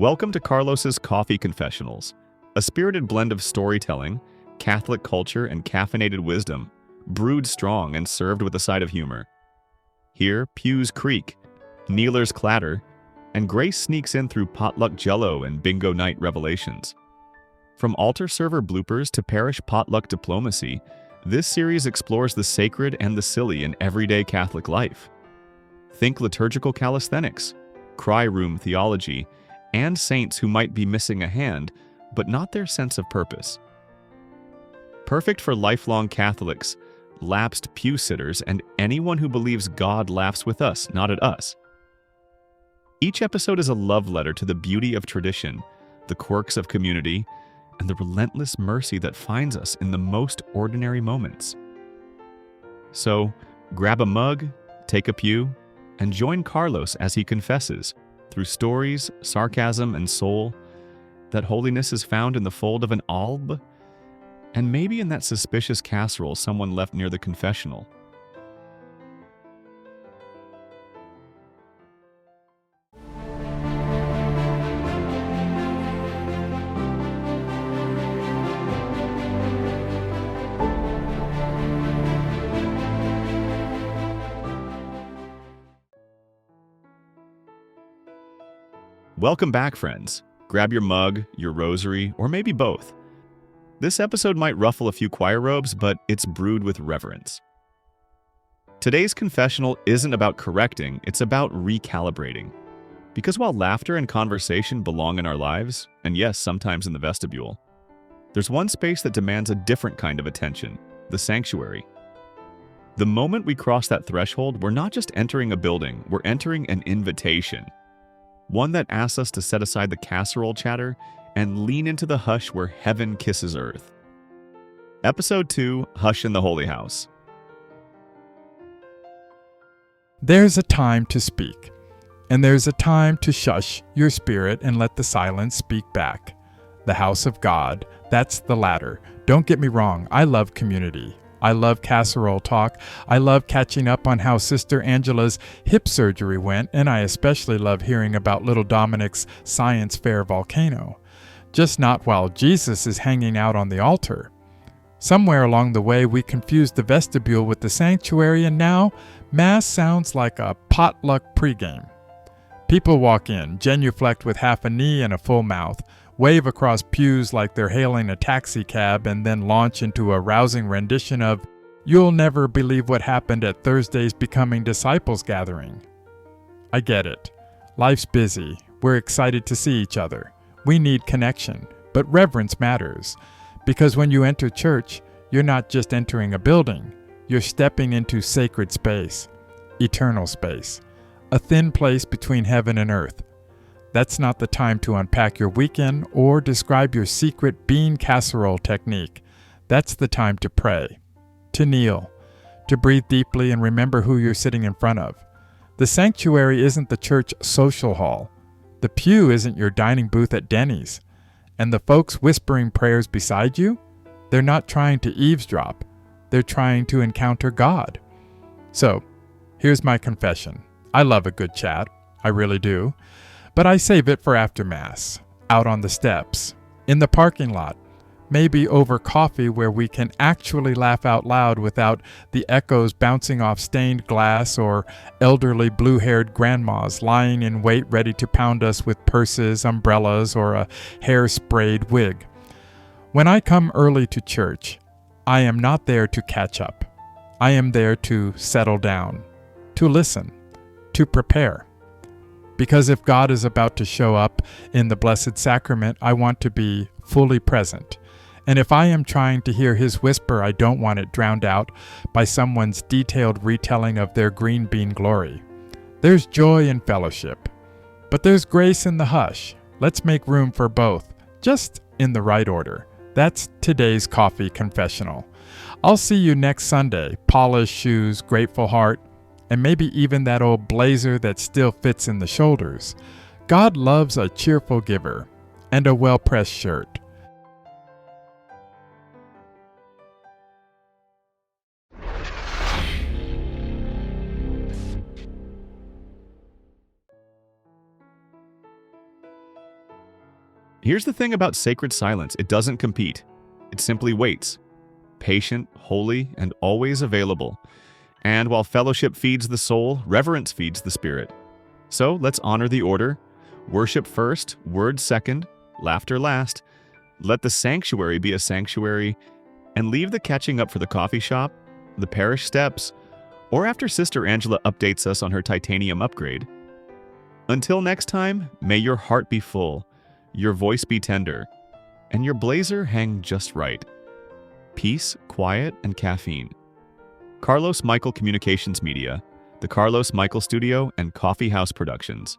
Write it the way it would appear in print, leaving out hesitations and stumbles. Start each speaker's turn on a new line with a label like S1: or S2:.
S1: Welcome to Carlos's Coffee Confessionals, a spirited blend of storytelling, Catholic culture, and caffeinated wisdom, brewed strong and served with a side of humor. Here, pews creak, kneelers clatter, and grace sneaks in through potluck jello and bingo night revelations. From altar server bloopers to parish potluck diplomacy, this series explores the sacred and the silly in everyday Catholic life. Think liturgical calisthenics, cry room theology, and saints who might be missing a hand, but not their sense of purpose. Perfect for lifelong Catholics, lapsed pew sitters, and anyone who believes God laughs with us, not at us. Each episode is a love letter to the beauty of tradition, the quirks of community, and the relentless mercy that finds us in the most ordinary moments. So, grab a mug, take a pew, and join Carlos as he confesses, through stories, sarcasm, and soul, that holiness is found in the fold of an alb, and maybe in that suspicious casserole someone left near the confessional. Welcome back, friends. Grab your mug, your rosary, or maybe both. This episode might ruffle a few choir robes, but it's brewed with reverence. Today's confessional isn't about correcting, it's about recalibrating. Because while laughter and conversation belong in our lives, and yes, sometimes in the vestibule, there's one space that demands a different kind of attention: the sanctuary. The moment we cross that threshold, we're not just entering a building, we're entering an invitation. One that asks us to set aside the casserole chatter and lean into the hush where heaven kisses earth. Episode 2, Hush in the Holy House.
S2: There's a time to speak, and there's a time to shush your spirit and let the silence speak back. The house of God, that's the latter. Don't get me wrong, I love community. I love casserole talk. I love catching up on how Sister Angela's hip surgery went, and I especially love hearing about little Dominic's science fair volcano. Just not while Jesus is hanging out on the altar. Somewhere along the way, we confused the vestibule with the sanctuary, and now Mass sounds like a potluck pregame. People walk in, genuflect with half a knee and a full mouth, wave across pews like they're hailing a taxi cab, and then launch into a rousing rendition of "You'll Never Believe What Happened at Thursday's Becoming Disciples gathering." I get it. Life's busy. We're excited to see each other. We need connection, but reverence matters. Because when you enter church, you're not just entering a building. You're stepping into sacred space, eternal space, a thin place between heaven and earth. That's not the time to unpack your weekend or describe your secret bean casserole technique. That's the time to pray, to kneel, to breathe deeply and remember who you're sitting in front of. The sanctuary isn't the church social hall. The pew isn't your dining booth at Denny's. And the folks whispering prayers beside you, they're not trying to eavesdrop. They're trying to encounter God. So, here's my confession. I love a good chat. I really do. But I save it for after Mass, out on the steps, in the parking lot, maybe over coffee where we can actually laugh out loud without the echoes bouncing off stained glass or elderly blue-haired grandmas lying in wait ready to pound us with purses, umbrellas, or a hair-sprayed wig. When I come early to church, I am not there to catch up. I am there to settle down, to listen, to prepare. Because if God is about to show up in the Blessed Sacrament, I want to be fully present. And if I am trying to hear his whisper, I don't want it drowned out by someone's detailed retelling of their green bean glory. There's joy in fellowship, but there's grace in the hush. Let's make room for both, just in the right order. That's today's Coffee Confessional. I'll see you next Sunday. Polished shoes, grateful heart, and maybe even that old blazer that still fits in the shoulders. God loves a cheerful giver and a well-pressed shirt.
S1: Here's the thing about sacred silence. It doesn't compete. It simply waits. Patient, holy, and always available. And while fellowship feeds the soul, reverence feeds the spirit. So let's honor the order. Worship first, words second, laughter last. Let the sanctuary be a sanctuary, and leave the catching up for the coffee shop, the parish steps, or after Sister Angela updates us on her titanium upgrade. Until next time, may your heart be full, your voice be tender, and your blazer hang just right. Peace, quiet, and caffeine. Carlos Michael Communications Media, the Carlos Michael Studio, and Coffee House Productions.